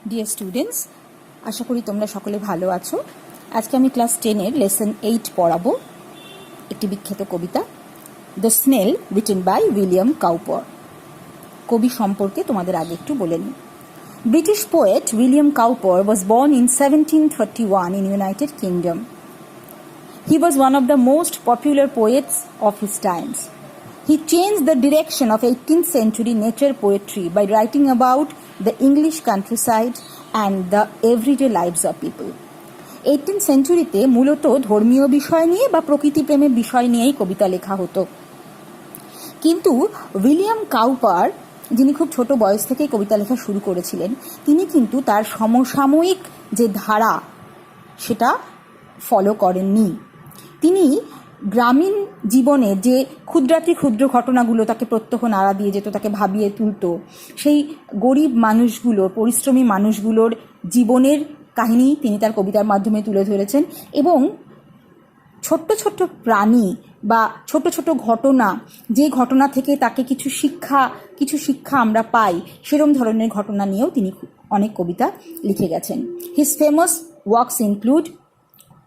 Dear students, আশা করি তোমরা সকলে ভালো আছো। আজকে আমি ক্লাস 10-এর লেসন 8 পড়াবো একটি বিখ্যাত কবিতা, the snail, written by William Cowper. কবি সম্পর্কে তোমাদের আগে একটু বলে নিই। British poet William Cowper was born in 1731 in United Kingdom. He was one of the most popular poets of his times. He changed the direction of 18th century nature poetry by writing about the English countryside and the everyday lives of people. 18th centuryতে মূলত ধর্মীয় বিষয় নিয়ে বা প্রকৃতি প্রেমের বিষয় নিয়েই কবিতা লেখা হতো, কিন্তু উইলিয়াম কাউপার, যিনি খুব ছোট বয়স থেকেই কবিতা লেখা শুরু করেছিলেন, তিনি কিন্তু তার সমসাময়িক যে ধারা সেটা ফলো করেননি। তিনি গ্রামীণ জীবনে যে ক্ষুদ্রাতি ক্ষুদ্র ঘটনাগুলো তাকে প্রত্যহ নাড়া দিয়ে যেত, তাকে ভাবিয়ে তুলত, সেই গরিব মানুষগুলোর, পরিশ্রমী মানুষগুলোর জীবনের কাহিনী তিনি তার কবিতার মাধ্যমে তুলে ধরেছেন। এবং ছোট্ট ছোট্ট প্রাণী বা ছোট ছোট ঘটনা, যে ঘটনা থেকে তাকে কিছু শিক্ষা আমরা পাই, সেরকম ধরনের ঘটনা নিয়েও তিনি অনেক কবিতা লিখে গেছেন। His famous works include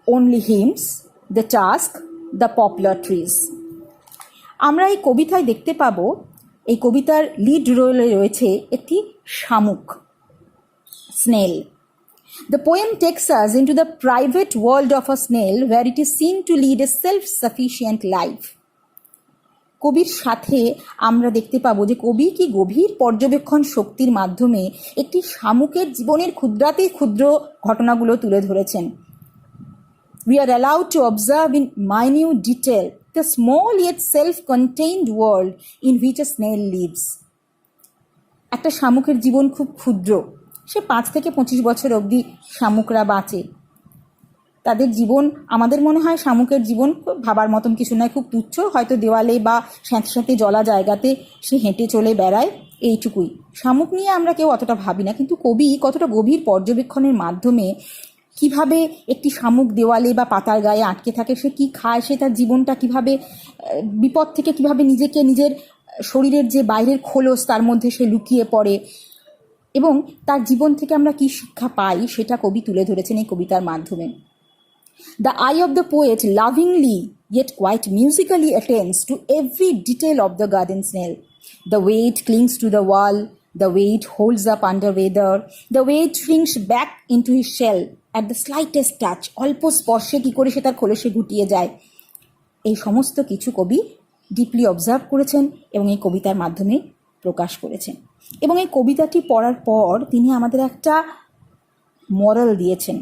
only hymns, the task, the popular trees. আমরা এই কবিতায় দেখতে পাবো, এই কবিতার লিড রোলে রয়েছে একটি শামুক, snail. The poem takes us into the private world of a snail where it is seen to lead a self-sufficient life. কবির সাথে আমরা দেখতে পাবো যে কবি কি গভীর পর্যবেক্ষণ শক্তির মাধ্যমে একটি শামুকের জীবনের ক্ষুদ্রাতি ক্ষুদ্র ঘটনাগুলো তুলে ধরেছেন। We are allowed to observe in minute detail the small yet self-contained world in which a snail lives. একটা শামুকের জীবন খুব ক্ষুদ্র, সে 5 থেকে 25 বছর অবধি শামুকরা বাঁচে। তাদের জীবন, আমাদের মনে হয় শামুকের জীবন ভাবার মতন কিছু নয়, খুব তুচ্ছ, হয়তো দেওয়ালে বা স্যাঁতস্যাঁতে জলা জায়গাতে সে হেঁটে চলে বেড়ায়, এইটুকুই। শামুক নিয়ে আমরা কেউ অতটা ভাবি না, কিন্তু কবি কতটা গভীর পর্যবেক্ষণের মাধ্যমে কিভাবে একটি শামুক দেওয়ালে বা পাতার গায়ে আটকে থাকে, সে কি খায়, সে তার জীবনটা কিভাবে, বিপদ থেকে কিভাবে নিজেকে, নিজের শরীরের যে বাইরের খোলস তার মধ্যে সে লুকিয়ে পড়ে, এবং তার জীবন থেকে আমরা কি শিক্ষা পাই সেটা কবি তুলে ধরেছেন এই কবিতার মাধ্যমে। The eye of the poet lovingly yet quite musically attends to every detail of the garden snail. The way it clings to the wall, the way it holds up under weather, the way it shrinks back into his shell at the slightest touch. অল্প স্পর্শে কী করে সে তার খোলসে গুটিয়ে যায়, এই সমস্ত কিছু কবি ডিপলি অবজার্ভ করেছেন এবং এই কবিতার মাধ্যমে প্রকাশ করেছেন। এবং এই কবিতাটি পড়ার পর তিনি আমাদের একটা মরাল দিয়েছেন।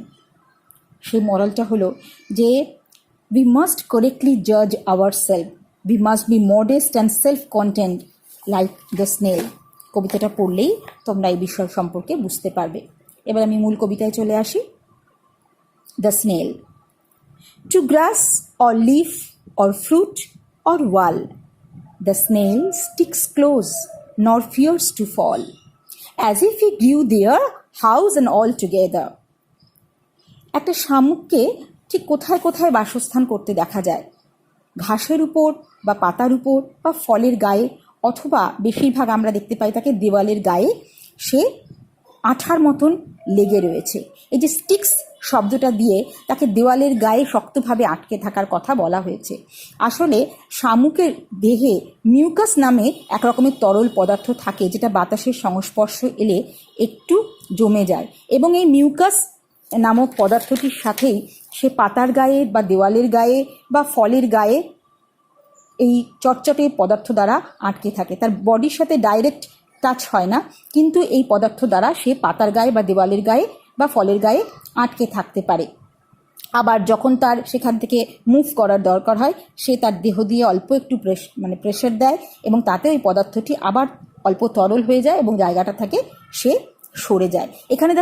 সেই মরালটা হলো যে উই মাস্ট কারেক্টলি জাজ our self, we must be modest and self content like the snail. কবিতাটা পড়লেই তোমরা এই বিষয় সম্পর্কে বুঝতে পারবে। এবার আমি মূল কবিতায় চলে আসি। The snail. Two glass or leaf or fruit or wall, the snail sticks close, nor fears to fall, as if he grew their house and all together. একটা শামুককে ঠিক কোথায় কোথায় বাসস্থান করতে দেখা যায়, ঘাসের উপর বা পাতার উপর বা ফলের গায়ে, অথবা বেশিরভাগ আমরা দেখতে পাই তাকে দেওয়ালের গায়ে সে আঠার মতন লেগে রয়েছে। এই যে স্টিক্স শব্দটা দিয়ে তাকে দেওয়ালের গায়ে শক্তভাবে আটকে থাকার কথা বলা হয়েছে। আসলে শামুকের দেহে মিউকাস নামে এক রকমের তরল পদার্থ থাকে, যেটা বাতাসের সংস্পর্শ এলে একটু জমে যায়, এবং এই মিউকাস নামক পদার্থটির সাথেই সে পাতার গায়ে বা দেওয়ালের গায়ে বা ফলের গায়ে এই চটচটে পদার্থ দ্বারা আটকে থাকে। তার বডির সাথে ডাইরেক্ট টাচ হয় না, কিন্তু এই পদার্থ দ্বারা সে পাতার গায়ে বা দেওয়ালের গায়ে বা ফলের গায়ে আটকে থাকতে পারে। আবার যখন তার সেখান থেকে মুভ করার দরকার হয়, সে তার দেহ দিয়ে অল্প একটু প্রেশার দেয়, এবং তাতে ওই পদার্থটি আবার অল্প তরল হয়ে যায় এবং জায়গাটা থেকে সে সরে যায়। এখানে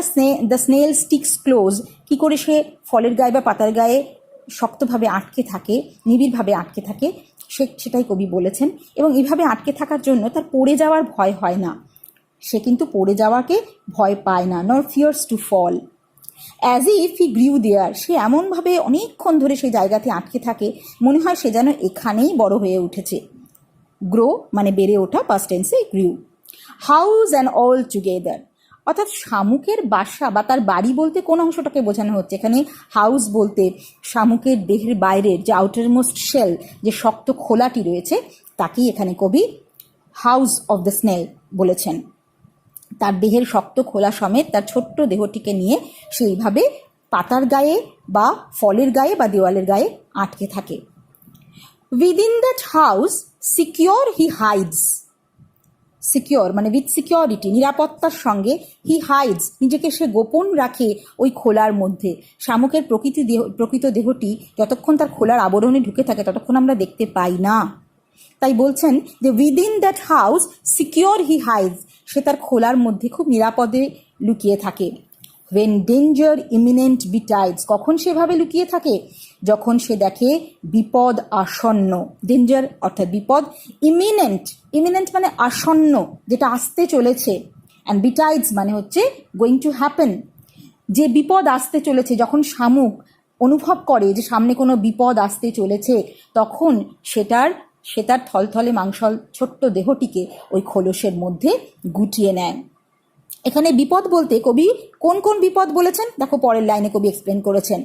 দ্য স্নেল স্টিক্স ক্লোজ, কী করে সে ফলের গায়ে বা পাতার গায়ে শক্তভাবে আটকে থাকে, নিবিড়ভাবে আটকে থাকে, সেটাই কবি বলেছেন। এবং এইভাবে আটকে থাকার জন্য তার পড়ে যাওয়ার ভয় হয় না, সে কিন্তু পড়ে যাওয়াকে ভয় পায় না। Nor fears to fall, as if he grew there, সে এমনভাবে অনেকক্ষণ ধরে সেই জায়গাতে আটকে থাকে, মনে হয় সে যেন এখানেই বড় হয়ে উঠেছে। গ্রো মানে বেড়ে ওঠা, পাস্ট টেন্সে grew. House and all together, অর্থাৎ শামুকের বাসা বা তার বাড়ি বলতে কোন অংশটাকে বোঝানো হচ্ছে? এখানে হাউস বলতে শামুকের দেহের বাইরের যে আউটার মোস্ট শেল, যে শক্ত খোলাটি রয়েছে, তাকেই এখানে কবি হাউস অফ দ্য স্নেল বলেছেন। তার দেহের শক্ত খোলা সমেত তার ছোট্ট দেহটিকে নিয়ে সেইভাবে পাতার গায়ে বা ফলের গায়ে বা দেওয়ালের গায়ে আটকে থাকে। Within that house secure he hides, secure মানে উইথ সিকিউরিটি, নিরাপত্তার সঙ্গে, হি হাইডস নিজেকে সে গোপন রাখে ওই খোলার মধ্যে। শামুকের প্রকৃত দেহটি যতক্ষণ তার খোলার আবরণে ঢুকে থাকে ততক্ষণ আমরা দেখতে পাই না। তাই বলছেন যে within that house secure he hides, সে তার খোলার মধ্যে খুব নিরাপদে লুকিয়ে থাকে। when danger imminent betides, কখন সেভাবে লুকিয়ে থাকে? যখন সে দেখে বিপদ আসন্ন। ডেঞ্জার অর্থাৎ বিপদ, ইমিনেন্ট, ইমিনেন্ট মানে আসন্ন, যেটা আসতে চলেছে, অ্যান্ড বিটাইডস মানে হচ্ছে গোয়িং টু হ্যাপেন, যে বিপদ আসতে চলেছে। যখন শামুক অনুভব করে যে সামনে কোনো বিপদ আসতে চলেছে, তখন সে তার থলথলে মাংসল ছোট্ট দেহটিকে ওই খোলসের মধ্যে গুটিয়ে নেয়। এখানে বিপদ বলতে কবি কোন কোন বিপদ বলেছেন দেখো, পরের লাইনে কবি এক্সপ্লেন করেছেন।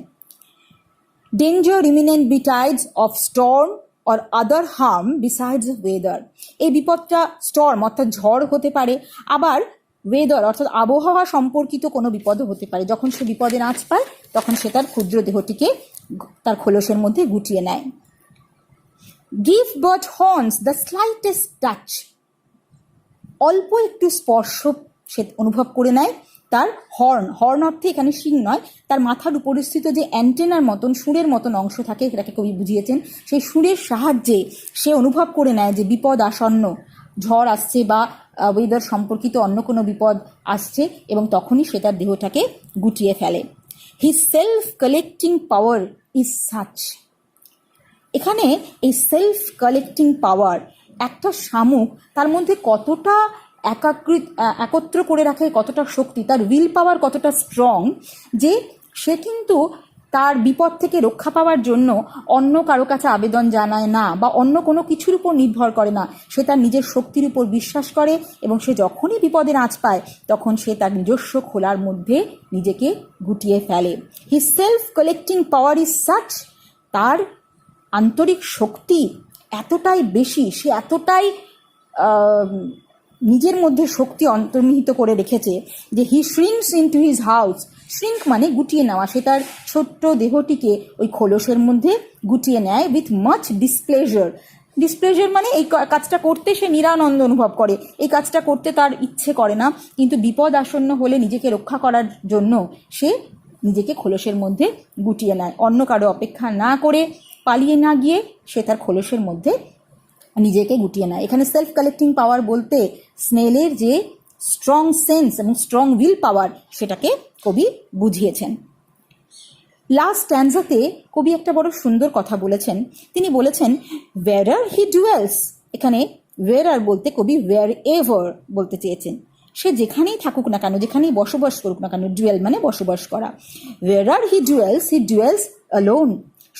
Danger imminent betides of storm or other harm besides weather, এই বিপদটা স্টর্ম অর্থাৎ ঝড় হতে পারে, আবার ওয়েদার অর্থাৎ আবহাওয়া সম্পর্কিত কোনো বিপদও হতে পারে। যখন সে বিপদের আঁচ পায় তখন সে তার ক্ষুদ্র দেহটিকে তার খোলসের মধ্যে গুটিয়ে নেয়। Give but horns the slightest touch, অল্প একটু স্পর্শ সে অনুভব করে নেয় তার হর্ন, হর্ন অর্থে এখানে শিং নয়, তার মাথার উপরিস্থিত যে অ্যান্টেনার মতন সুরের মতন অংশ থাকে, এটাকে কবি বুঝিয়েছেন, সেই সুরের সাহায্যে সে অনুভব করে নেয় যে বিপদ আসন্ন, ঝড় আসছে বা ওয়েদার সম্পর্কিত অন্য কোনো বিপদ আসছে, এবং তখনই সে তার দেহটাকে গুটিয়ে ফেলে। His self collecting power is such, এখানে এই সেলফ কালেক্টিং পাওয়ার, একটা শামুক তার মধ্যে কতটা একত্র করে রাখে, কতটা শক্তি, তার উইল পাওয়ার কতটা স্ট্রং, যে সে কিন্তু তার বিপদ থেকে রক্ষা পাওয়ার জন্য অন্য কারো কাছে আবেদন জানায় না বা অন্য কোনো কিছুর উপর নির্ভর করে না। সে তার নিজের শক্তির উপর বিশ্বাস করে এবং সে যখনই বিপদের আঁচ পায় তখন সে তার নিজস্ব খোলার মধ্যে নিজেকে গুটিয়ে ফেলে। His self collecting power is such, তার আন্তরিক শক্তি এতটাই বেশি, সে এতটাই নিজের মধ্যে শক্তি অন্তর্নিহিত করে রেখেছে যে হি শ্রিঙ্কস ইনটু হিজ হাউস, শ্রিঙ্ক মানে গুটিয়ে নেওয়া, সে তার ছোট্ট দেহটিকে ওই খোলসের মধ্যে গুটিয়ে নেয় উইথ মাচ ডিসপ্লেজার। ডিসপ্লেজার মানে এই কাজটা করতে সে নিরানন্দ অনুভব করে, এই কাজটা করতে তার ইচ্ছে করে না, কিন্তু বিপদ আসন্ন হলে নিজেকে রক্ষা করার জন্য সে নিজেকে খোলসের মধ্যে গুটিয়ে নেয়। অন্য কারো অপেক্ষা না করে, পালিয়ে না গিয়ে সে তার খোলসের মধ্যে নিজেকে গুটিয়ে নেয়। এখানে সেলফ কালেক্টিং পাওয়ার বলতে স্নেলের যে স্ট্রং সেন্স এবং স্ট্রং উইল পাওয়ার, সেটাকে কবি বুঝিয়েছেন। লাস্ট স্ট্যান্জাতে কবি একটা বড় সুন্দর কথা বলেছেন। তিনি বলেছেন ওয়্যারার হি ডুয়েলস, এখানে ওয়্যারার বলতে কবি ওয়্যার এভার বলতে চেয়েছেন, সে যেখানেই থাকুক না কেন, যেখানেই বসবাস করুক না কেন, ডুয়েল মানে বসবাস করা, ওয়্যারার হি ডুয়েলস অ্যালোন।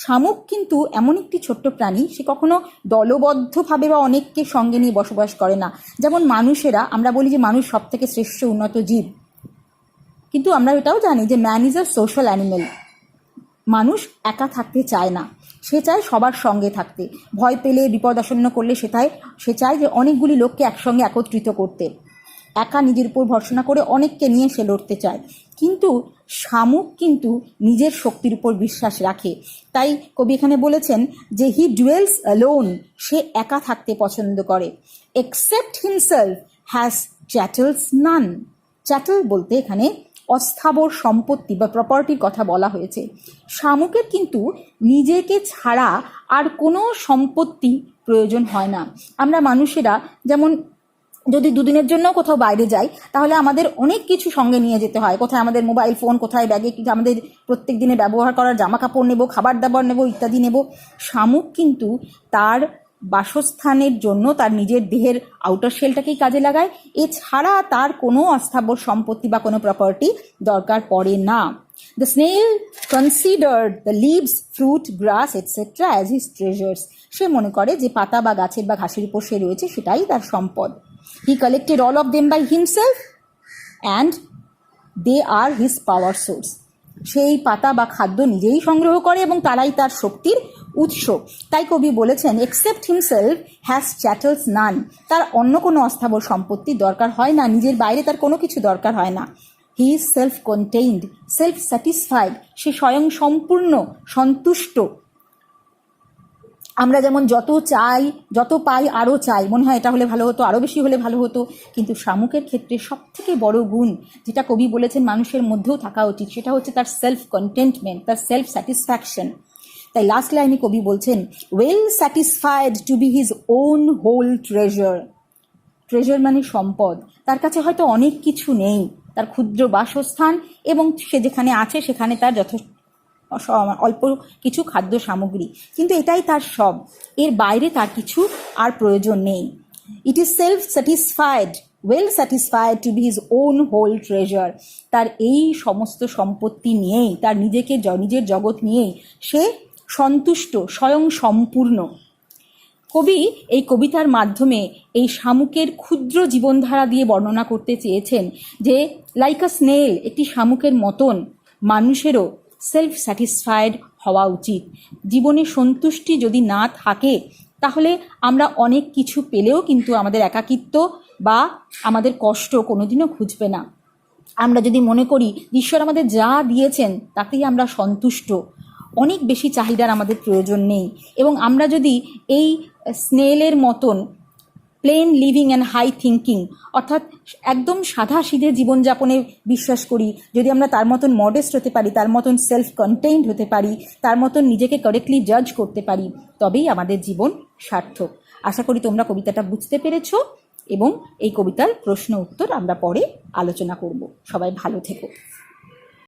শামুক কিন্তু এমন একটি ছোট্ট প্রাণী, সে কখনো দলবদ্ধভাবে বা অনেককে সঙ্গে নিয়ে বসবাস করে না। যেমন মানুষেরা, আমরা বলি যে মানুষ সব থেকে শ্রেষ্ঠ উন্নত জীব, কিন্তু আমরা এটাও জানি যে man is a social animal. মানুষ একা থাকতে চায় না, সে চায় সবার সঙ্গে থাকতে। ভয় পেলে, বিপদ আসন্ন করলে সে চায় যে অনেকগুলি লোককে একসঙ্গে একত্রিত করতে। একা নিজের উপর ভরসা করে অনেককে নিয়ে সে লড়তে চায়, কিন্তু শামুক কিন্তু নিজের শক্তির উপর বিশ্বাস রাখে। তাই কবি এখানে বলেছেন যে হি ডুয়েলস অ্যালোন, সে একা থাকতে পছন্দ করে। এক্সেপ্ট হিমসেলফ হ্যাজ চ্যাটেলস নান। চ্যাটেল বলতে এখানে অস্থাবর সম্পত্তি বা প্রপার্টির কথা বলা হয়েছে। শামুকের কিন্তু নিজেকে ছাড়া আর কোনো সম্পত্তি প্রয়োজন হয় না। আমরা মানুষেরা যেমন যদি দুদিনের জন্য কোথাও বাইরে যাই, তাহলে আমাদের অনেক কিছু সঙ্গে নিয়ে যেতে হয়। কোথায় আমাদের মোবাইল ফোন, কোথায় ব্যাগে আমাদের প্রত্যেক দিনে ব্যবহার করার জামা কাপড় নেব, খাবার দাবার নেব, ইত্যাদি নেব। শামুক কিন্তু তার বাসস্থানের জন্য তার নিজের দেহের আউটার শেলটাকেই কাজে লাগায়, এছাড়া তার কোনো অস্থাবর সম্পত্তি বা কোনো প্রপার্টি দরকার পড়ে না। The snail considered the leaves, fruit, grass, etc. as his treasures. সে মনে করে যে পাতা বা গাছের বা ঘাসের উপর সে রয়েছে সেটাই তার সম্পদ। He collected all of them by himself and they are his power source. সেই পাতা বা খাদ্য নিজেই সংগ্রহ করে এবং তারাই তার শক্তির উৎস। তাই কবি বলেছেন, এক্সেপ্ট হিমসেলফ হ্যাজ চ্যাটেলস নান। তার অন্য কোনো অস্থাবর সম্পত্তির দরকার হয় না, নিজের বাইরে তার কোনো কিছু দরকার হয় না। He is self contained, self satisfied. সে স্বয়ং সম্পূর্ণ, সন্তুষ্ট। আমরা যেমন যত চাই, যত পাই আরও চাই, মনে হয় এটা হলে ভালো হতো, আরও বেশি হলে ভালো হতো। কিন্তু শামুকের ক্ষেত্রে সবথেকে বড় গুণ যেটা কবি বলেছেন মানুষের মধ্যেও থাকা উচিত, সেটা হচ্ছে তার সেলফ কন্টেন্টমেন্ট, তার সেলফ স্যাটিসফ্যাকশন। তাই লাস্ট লাইনে কবি বলছেন, well satisfied to be his own whole treasure. Treasure মানে সম্পদ। তার কাছে হয়তো অনেক কিছু নেই, তার ক্ষুদ্র বাসস্থান এবং সে যেখানে আছে সেখানে তার যথেষ্ট অল্প কিছু খাদ্য সামগ্রী, কিন্তু এটাই তার সব। এর বাইরে তার কিছু আর প্রয়োজন নেই। It is self satisfied, well satisfied to be his own whole treasure. তার এই সমস্ত সম্পত্তি নিয়েই, তার নিজের জগৎ নিয়েই সে সন্তুষ্ট, স্বয়ং সম্পূর্ণ। কবি এই কবিতার মাধ্যমে এই শামুকের ক্ষুদ্র জীবনধারা দিয়ে বর্ণনা করতে চেয়েছেন যে লাইক আ স্নেল, একটি শামুকের মতন মানুষেরও সেলফ স্যাটিসফাইড হওয়া উচিত। জীবনে সন্তুষ্টি যদি না থাকে তাহলে আমরা অনেক কিছু পেলেও কিন্তু আমাদের একাকিত্ব বা আমাদের কষ্ট কোনোদিনও খুঁজবে না। আমরা যদি মনে করি ঈশ্বর আমাদের যা দিয়েছেন তাতেই আমরা সন্তুষ্ট, অনেক বেশি চাহিদার আমাদের প্রয়োজন নেই, এবং আমরা যদি এই স্নেলের মতন plain living and high thinking, অর্থাৎ একদম সাধাসিধে জীবনযাপনে বিশ্বাস করি, যদি আমরা তার মতন মডেস্ট হতে পারি, তার মতন সেলফ কন্টেইনড হতে পারি, তার মতন নিজেকে কারেক্টলি জাজ করতে পারি, তবেই আমাদের জীবন সার্থক। আশা করি তোমরা কবিতাটা বুঝতে পেরেছো এবং এই কবিতার প্রশ্ন উত্তর আমরা পরে আলোচনা করব। সবাই ভালো থেকো।